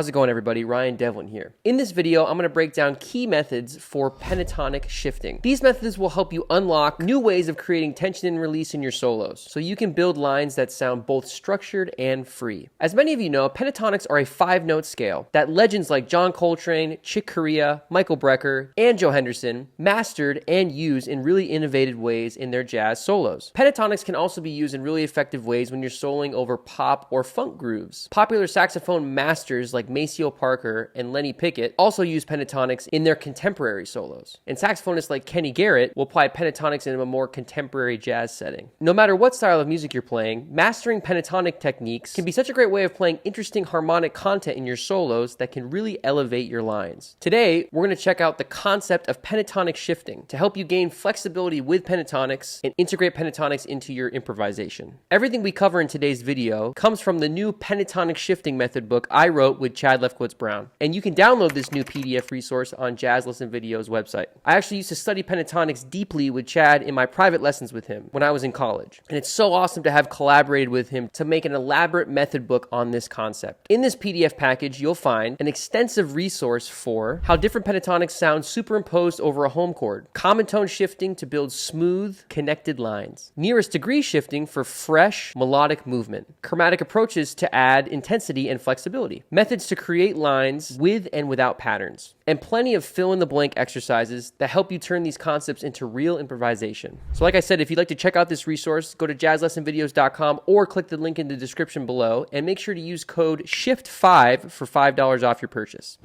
How's it going, everybody? Ryan Devlin here. In this video, I'm going to break down key methods for pentatonic shifting. These methods will help you unlock new ways of creating tension and release in your solos, so you can build lines that sound both structured and free. As many of you know, pentatonics are a 5-note scale that legends like John Coltrane, Chick Corea, Michael Brecker, and Joe Henderson mastered and used in really innovative ways in their jazz solos. Pentatonics can also be used in really effective ways when you're soloing over pop or funk grooves. Popular saxophone masters like Maceo Parker and Lenny Pickett also use pentatonics in their contemporary solos. And saxophonists like Kenny Garrett will apply pentatonics in a more contemporary jazz setting. No matter what style of music you're playing, mastering pentatonic techniques can be such a great way of playing interesting harmonic content in your solos that can really elevate your lines. Today, we're going to check out the concept of pentatonic shifting to help you gain flexibility with pentatonics and integrate pentatonics into your improvisation. Everything we cover in today's video comes from the new pentatonic shifting method book I wrote with Chad Lefkowitz-Brown, and you can download this new PDF resource on Jazz Listen Video's website. I actually used to study pentatonics deeply with Chad in my private lessons with him when I was in college, and it's so awesome to have collaborated with him to make an elaborate method book on this concept. In this PDF package, you'll find an extensive resource for how different pentatonics sound superimposed over a home chord, common tone shifting to build smooth, connected lines, nearest degree shifting for fresh, melodic movement, chromatic approaches to add intensity and flexibility, methods to create lines with and without patterns, and plenty of fill-in-the-blank exercises that help you turn these concepts into real improvisation. So like I said, if you'd like to check out this resource, go to jazzlessonvideos.com or click the link in the description below, and make sure to use code SHIFT5 for $5 off your purchase.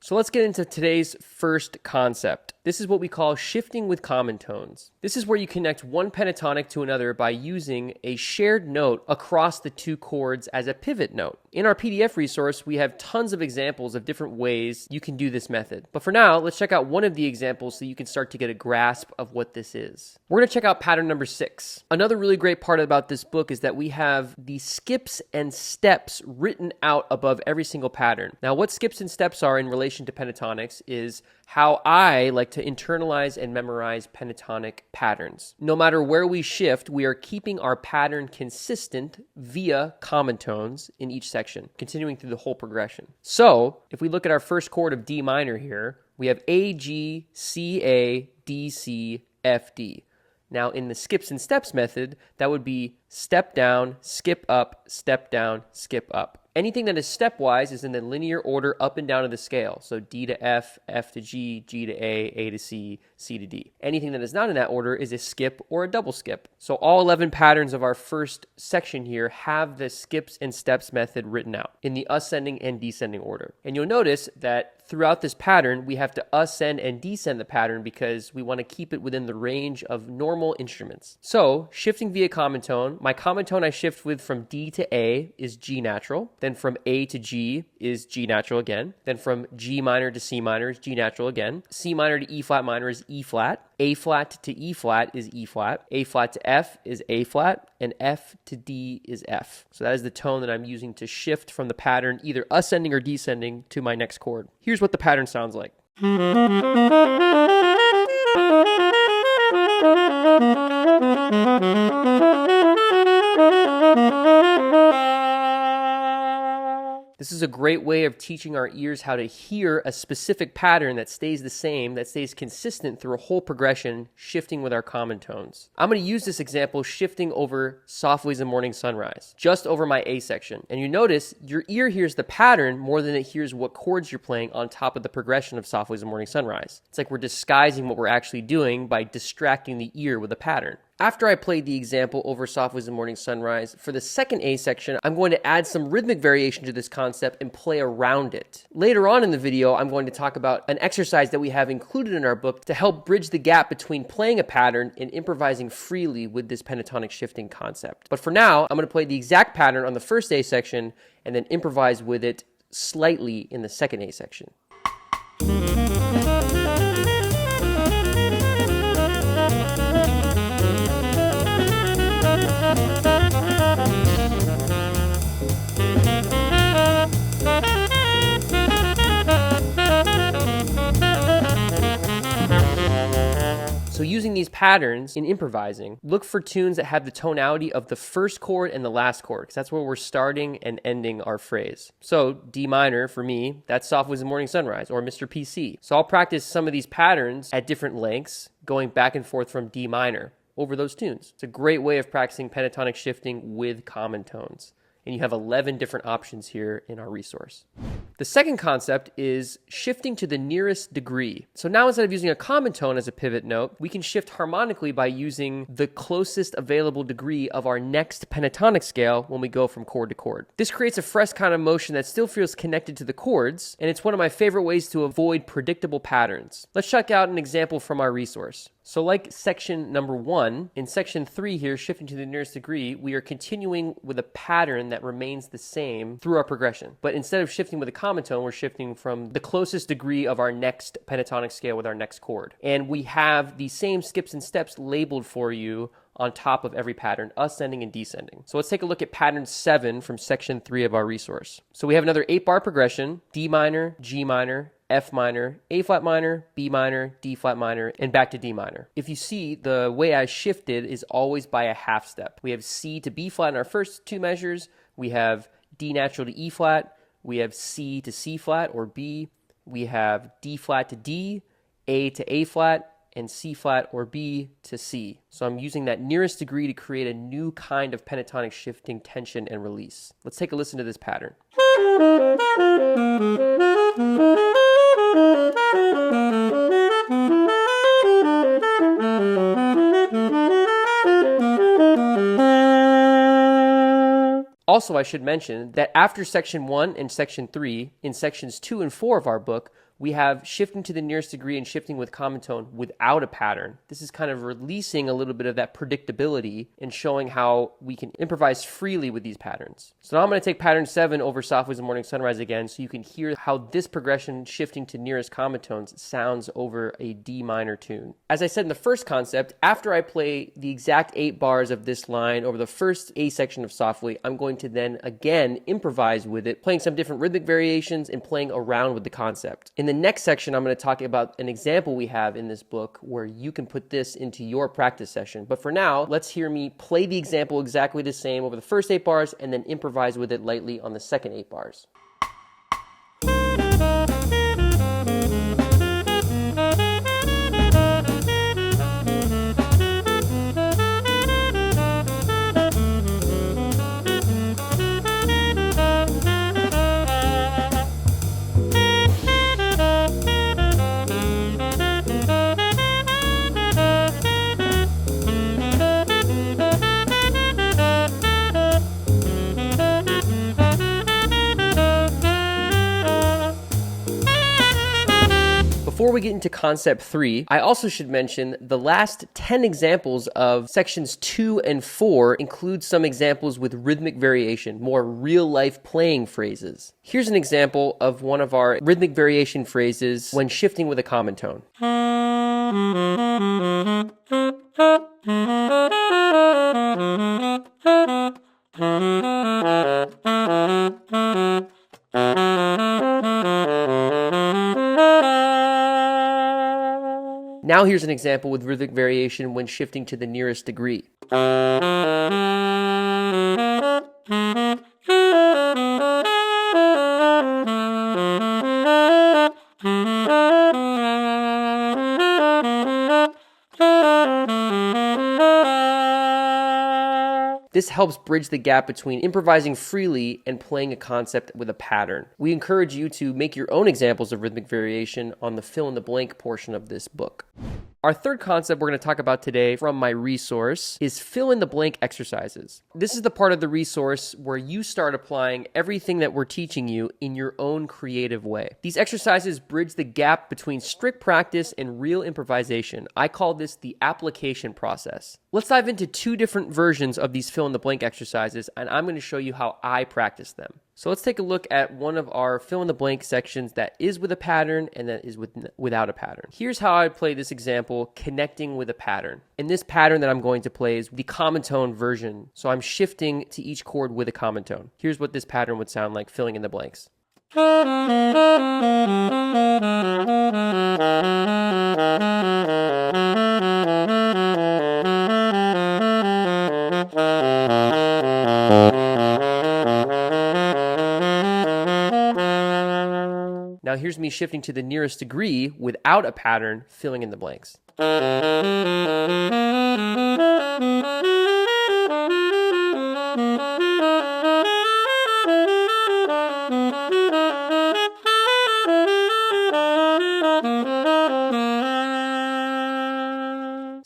So let's get into today's first concept. This is what we call shifting with common tones. This is where you connect one pentatonic to another by using a shared note across the two chords as a pivot note. In our PDF resource, we have tons of examples of different ways you can do this method. But for now, let's check out one of the examples so you can start to get a grasp of what this is. We're going to check out pattern number 6. Another really great part about this book is that we have the skips and steps written out above every single pattern. Now, what skips and steps are in relation to pentatonics is how I like to internalize and memorize pentatonic patterns. No matter where we shift, we are keeping our pattern consistent via common tones in each section, continuing through the whole progression. So, if we look at our first chord of D minor here, we have A, G, C, A, D, C, F, D. Now, in the skips and steps method, that would be step down, skip up, step down, skip up. Anything that is stepwise is in the linear order up and down of the scale. So D to F, F to G, G to A to C, C to D. Anything that is not in that order is a skip or a double skip. So all 11 patterns of our first section here have the skips and steps method written out in the ascending and descending order. And you'll notice that throughout this pattern, we have to ascend and descend the pattern because we want to keep it within the range of normal instruments. So shifting via common tone, my common tone I shift with from D to A is G natural. Then from A to G is G natural again. Then from G minor to C minor is G natural again. C minor to E flat minor is E flat. A flat to E flat is E flat. A flat to F is A flat. And F to D is F. So that is the tone that I'm using to shift from the pattern either ascending or descending to my next chord. Here's what the pattern sounds like. This is a great way of teaching our ears how to hear a specific pattern that stays the same, that stays consistent through a whole progression, shifting with our common tones. I'm going to use this example shifting over Softly as the Morning Sunrise, just over my A section. And you notice your ear hears the pattern more than it hears what chords you're playing on top of the progression of Softly as the Morning Sunrise. It's like we're disguising what we're actually doing by distracting the ear with a pattern. After I played the example over Softly as the Morning Sunrise, for the second A section, I'm going to add some rhythmic variation to this concept and play around it. Later on in the video, I'm going to talk about an exercise that we have included in our book to help bridge the gap between playing a pattern and improvising freely with this pentatonic shifting concept. But for now, I'm going to play the exact pattern on the first A section and then improvise with it slightly in the second A section. So using these patterns in improvising, look for tunes that have the tonality of the first chord and the last chord, because that's where we're starting and ending our phrase. So D minor, for me, that's Soft Was the Morning Sunrise, or Mr. PC. So I'll practice some of these patterns at different lengths, going back and forth from D minor over those tunes. It's a great way of practicing pentatonic shifting with common tones. And you have 11 different options here in our resource. The second concept is shifting to the nearest degree. So now instead of using a common tone as a pivot note, we can shift harmonically by using the closest available degree of our next pentatonic scale when we go from chord to chord. This creates a fresh kind of motion that still feels connected to the chords, and it's one of my favorite ways to avoid predictable patterns. Let's check out an example from our resource. So like section number 1, in section 3 here, shifting to the nearest degree, we are continuing with a pattern that remains the same through our progression. But instead of shifting with a common tone, we're shifting from the closest degree of our next pentatonic scale with our next chord. And we have the same skips and steps labeled for you on top of every pattern, ascending and descending. So let's take a look at pattern 7 from section 3 of our resource. So we have another 8-bar progression: D minor, G minor, F minor, A flat minor, B minor, D flat minor, and back to D minor. If you see, the way I shifted is always by a half step. We have C to B flat in our first two measures. We have D natural to E flat. We have C to C flat or B. We have D flat to D, A to A flat, and C flat or B to C. So I'm using that nearest degree to create a new kind of pentatonic shifting tension and release. Let's take a listen to this pattern. Also, I should mention that after section 1 and section 3, in sections 2 and 4 of our book, we have shifting to the nearest degree and shifting with common tone without a pattern. This is kind of releasing a little bit of that predictability and showing how we can improvise freely with these patterns. So now I'm going to take pattern 7 over Soft Was the Morning Sunrise again, so you can hear how this progression shifting to nearest common tones sounds over a D minor tune. As I said in the first concept, after I play the exact 8 bars of this line over the first A section of Softly, I'm going to then again improvise with it, playing some different rhythmic variations and playing around with the concept. In the next section, I'm going to talk about an example we have in this book where you can put this into your practice session. But for now, let's hear me play the example exactly the same over the first 8 bars and then improvise with it lightly on the second 8 bars. Before we get into concept 3, I also should mention the last 10 examples of sections 2 and 4 include some examples with rhythmic variation, more real-life playing phrases. Here's an example of one of our rhythmic variation phrases when shifting with a common tone. Now here's an example with rhythmic variation when shifting to the nearest degree. This helps bridge the gap between improvising freely and playing a concept with a pattern. We encourage you to make your own examples of rhythmic variation on the fill-in-the-blank portion of this book. Our third concept we're going to talk about today from my resource is fill-in-the-blank exercises. This is the part of the resource where you start applying everything that we're teaching you in your own creative way. These exercises bridge the gap between strict practice and real improvisation. I call this the application process. Let's dive into 2 different versions of these fill-in-the-blank exercises, and I'm going to show you how I practice them. So let's take a look at one of our fill-in-the-blank sections that is with a pattern and that is without a pattern. Here's how I play this example, connecting with a pattern. And this pattern that I'm going to play is the common tone version. So I'm shifting to each chord with a common tone. Here's what this pattern would sound like, filling in the blanks. Now, Now here's me shifting to the nearest degree without a pattern, filling in the blanks.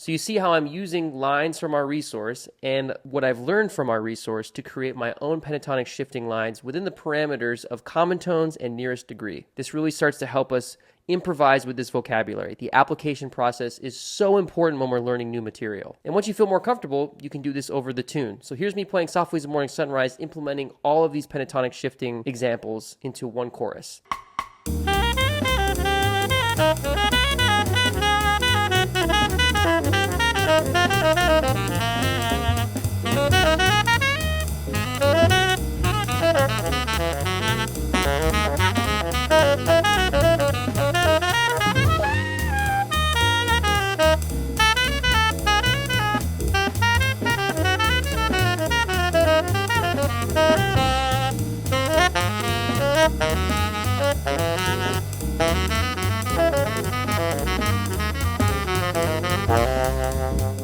So you see how I'm using lines from our resource and what I've learned from our resource to create my own pentatonic shifting lines within the parameters of common tones and nearest degree. This really starts to help us improvise with this vocabulary. The application process is so important when we're learning new material. And once you feel more comfortable, you can do this over the tune. So here's me playing Softly as the Morning Sunrise, implementing all of these pentatonic shifting examples into one chorus.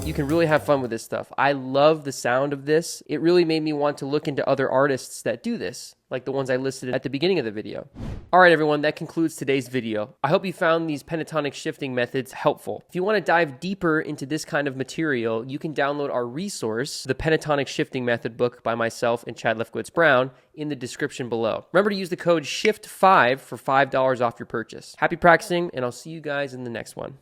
You can really have fun with this stuff. I love the sound of this. It really made me want to look into other artists that do this, like the ones I listed at the beginning of the video. All right, everyone, that concludes today's video. I hope you found these pentatonic shifting methods helpful. If you want to dive deeper into this kind of material, you can download our resource, the Pentatonic Shifting Method book by myself and Chad Lefkowitz-Brown, in the description below. Remember to use the code SHIFT5 for $5 off your purchase. Happy practicing, and I'll see you guys in the next one.